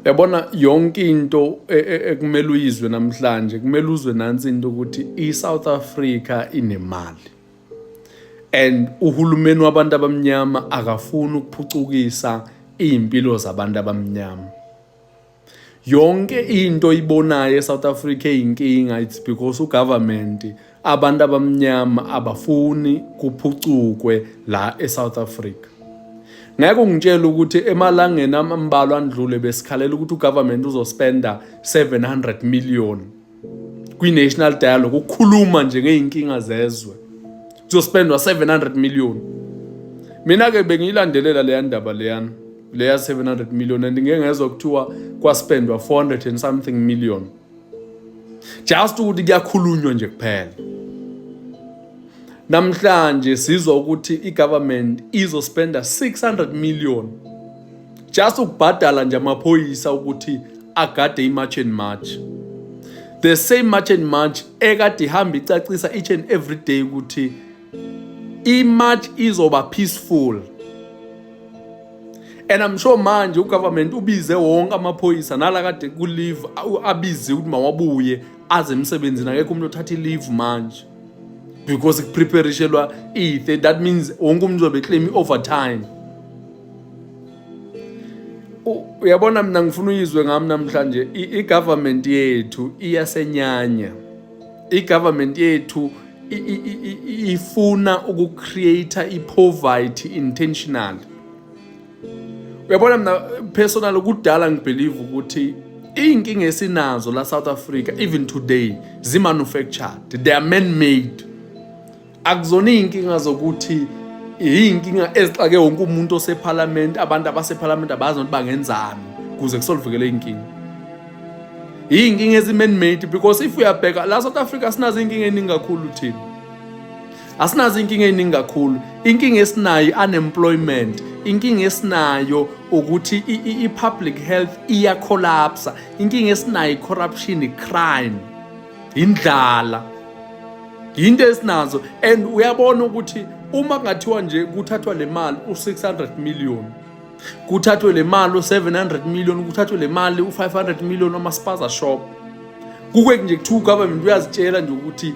Uyabona yonke into ekumele uyizwe namhlanje kumele uzwe nansi into ukuthi iSouth Africa inemali and uhulumeni wabantu abamnyama akafuni ukuphucukisa impilo zabantu abamnyama. Yonke into ibonayo eSouth Africa eyinkinga it's because ugovernment abantu abamnyama abafuni kuphucukwe la eSouth Africa. Ngeke ungitshela ukuthi emalangeni ambalwa andlule besikhalela ukuthi ugovernment uzospenda 700 million kwi-national dialogue ukukhuluma nje ngeyinkinga zezwe. Kuzospendwa 700 million. Mina ke bengiyilandelela leya ndaba leya 700 million and ngeke ngezwe kuthiwa kwaspendwa 400 and something million. Just ukuthi kuyakhulunywa nje kuphela. Namhlanje sizwa ukuthi igovernment izospenda 600 million just ukubhadala nje amaphoyisa ukuthi agade imarch and march. The same march and march ekade ihamba icacisa each and every day ukuthi imarch izoba peaceful. And I'm sure manje ugovernment ubize wonke amaphoyisa nala kade ku leave abize ukuthi mawabuye aze emsebenzini akekho umuntu othatha leave manje. Because kupreparishelwa that means wonke umuntu uzobe claim overtime. Uyabona mina ngifuna uyizwe ngami namhlanje igovernment yethu iyasenyanya. Igovernment yethu ifuna ukucreate ipoverty intentionally. Uyabona mina personally kudala ngibelieve ukuthi inkinga esinazo la South Africa even today zimanufactured, they are man-made. Akuzona inkinga zokuthi inkinga ezixake wonke umuntu oseparliament, abantu abaseparliament abazi ukuthi bangenzani kuze kusolvekele inkinga. Inkinga ezi-man-made because if uyabheka la South Africa sinazo inkinga eningi kakhulu thina. Asinazo inkinga eningi kakhulu. Inkinga esinayo unemployment, inkinga esinayo ukuthi i-public health iya collapse, inkinga esinayo corruption, crime, indlala. Into esinazo and uyabona ukuthi uma ngathiwa nje kuthathwa le mali u600 million, kuthathwe le mali u700 million, kuthathwe le mali u500 million ama-spaza shop, kuke nje kuthiwa government uyazitshela nje ukuthi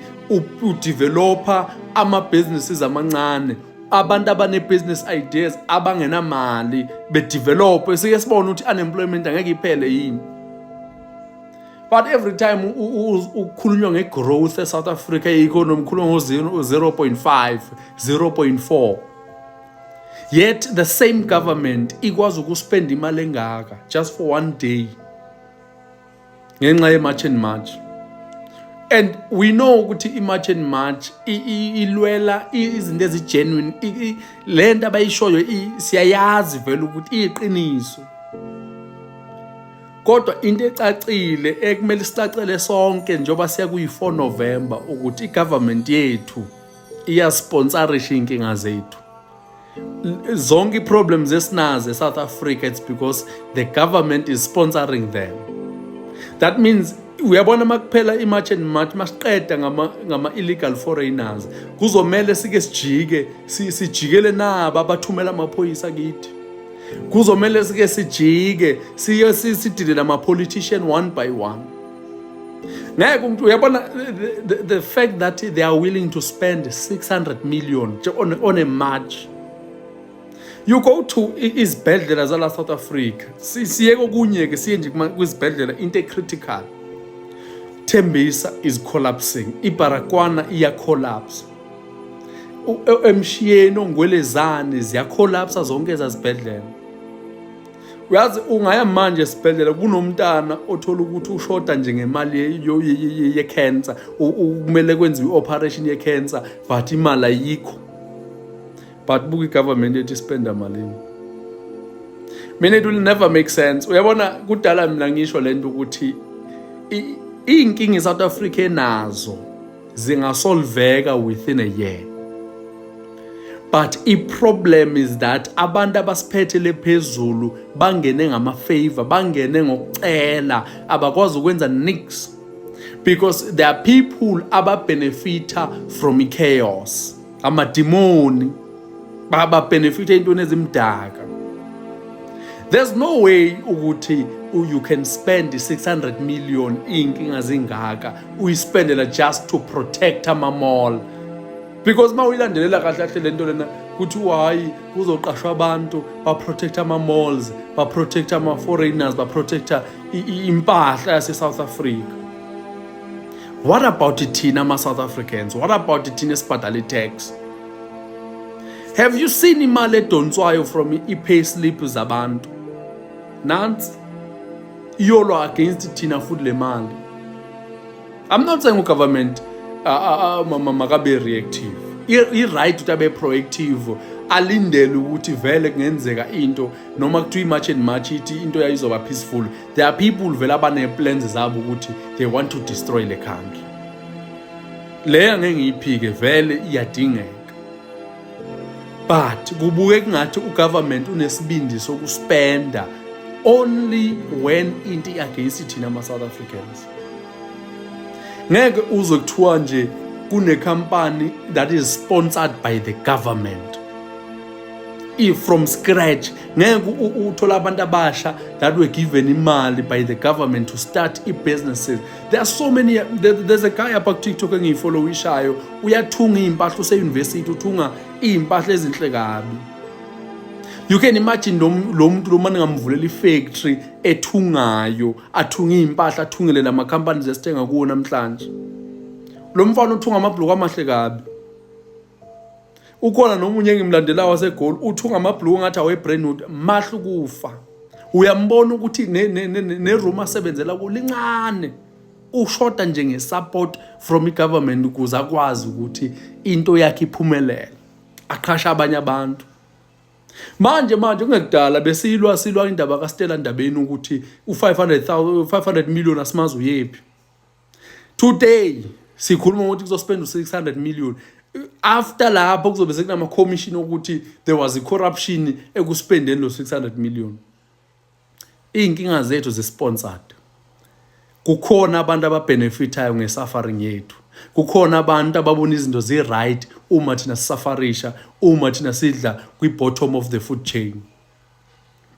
udeveloper ama-businesses amancane, abantu abane-business ideas abangenamali bedevelope, sike sibone ukuthi unemployment angeke iphele yini. But every time ukukhulunywa ngegrowth eSouth Africa economy kukhulunywa ngo-0.5, 0.4. Yet the same government ikwazi ukuspenda imali engaka just for one day ngenxa ye-march and march. And we know ukuthi i-march and march ilwela izinto ezi-genuine. Le nto abayishoyo siyayazi vele ukuthi iyiqiniso. Kodwa into ecacile ekumele sicacele sonke njengoba siya kuyi-4 November ukuthi igovernment yethu iyasponsorisha inkinga zethu. Zonke problems esinazo eSouth Africa it's because the government is sponsoring them. That means uyabona makuphela i-march and march masiqeda ngama-illegal foreigners kuzomele sike sijikele nabo abathumela amaphoyisa kithi. Kuzomele sike sijike sidile nama-politician one by one. Ngeke umuntu uyabona the fact that they are willing to spend 600 million on a march. You go to izibhedlela zala South Africa, siye kokunye-ke siye nje kwizibhedlela into critical. Tembisa is collapsing, iBarakwana iya-collapse, eMshiyeni oNgwelezane ziya-collapse zonke ezazibhedlela. Uyazi ungaya manje esibhedlela kunomntana othola ukuthi ushoda nje ngemali ye-cancer, kumele kwenziwe i-operation ye-cancer but imali ayikho. But buka igovernment yethu ispenda malini. Mina it will never make sense. Uyabona kudala mina ngisho lento ukuthi inkinga eSouth Africa enazo zingasolveka within a year. But i-problem is that abantu abasiphethe lephezulu bangene ngama-favor, bangene ngokucela, abakwazi ukwenza nix. Because there are people ababenefita from i-chaos, amadimoni babenefita entweni ezimdaka. There's no way ukuthi you can spend 600 million iy'nkinga zingaka uyispendela just to protect ama-mall. Because uma uyilandelela kahle kahle lento lena kuthi hayi kuzoqashwa abantu ba-protect ama-malls, ba-protect ama-foreigners, ba-protecta impahla yase-South Africa. What about thina ama-South Africans? What about thina esibhadala i-tax? Have you seen imali edonswayo from i-payslip zabantu? Nansi iyolwa against thina futhi le mali. I'm not saying ugovernment makabe reactive. I-right ukuthi abe proactive, alindele ukuthi vele kungenzeka into noma kuthiwa i-march and march ithi into yayizoba peaceful. There are people vele abane-plans zabo ukuthi they want to destroy the country. Leya ngeke ngiyiphike vele iyadingeka. But kubuke kungathi ugovernment unesibindi sokuspenda only when into against thina ama-South Africans. Ngeke uzwe kuthiwa nje kune-company that is sponsored by the government. If from scratch, ngeke uthola abantu abasha that were given imali by the government to start businesses. There are so many. There's a guy up on TikTok engifollowishayo uyathunga impahla use-university, uthunga impahla ezinhle kabi. You can imagine lo muntu lo manje ngamvulela i-factory ethungayo, athunga impahla, athungele lama companies esithenga kuwo namhlanje. Lo mfana uthunga amabhluku amahle kabi. Ukhona nomunye engimlandela waseGoli uthunga amabhluku ngathi awe-Brentwood mahle kufa. Uyambona ukuthi ne-room asebenzela kulo lincane. Ushoda nje nge-support from i-government ukuze akwazi ukuthi into yakhe iphumelele. Aqhasha abanye abantu. Manje kungekudala besilwa indaba kaStella Ndabeni ukuthi u500 million asimazi uyephi. Today sikhuluma ukuthi kuzospend u600 million. After lapho kuzobe sekunama commission ukuthi there was a corruption ekuspendeni lo 600 million. Inkinga zethu ze-sponsored. Kukhona abantu ababenefitayo nge-suffering yethu. Kukhona abantu ababona izinto zi-right uma thina sisafarisha, uma thina sidla kwi-bottom of the food chain.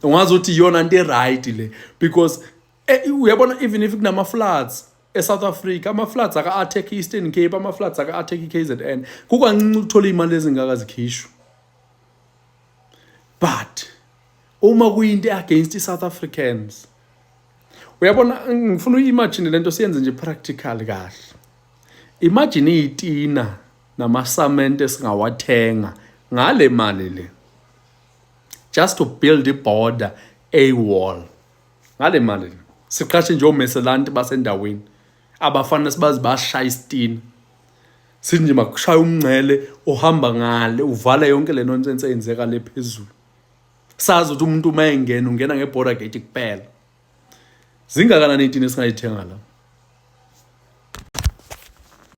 Ungazi ukuthi yona into right le because uyabona even if kunama-floods eSouth Africa, ama-floods aka-attack Eastern Cape, ama-floods aka-attack i-KZN, kukancinci ukuthola imali ezingaka zikhishwa. But uma kuyinto against i-South Africans, uyabona ngifuna uyi-imagine lento siyenze nje practical kahle. Imagine iyitina nama-cement esingawathenga ngale mali le, just to build i-border, a wall. Ngale mali le siqashe nje omeselanti basendaweni abafana sibazi bashaya isitina, sithi nje makushaya umngcele ohamba ngale uvala yonke le nonsense eyenzeka le phezulu. Sazi ukuthi umuntu uma engena ungena nge-border gate kuphela. Zingakanani iyitina esingayithenga la?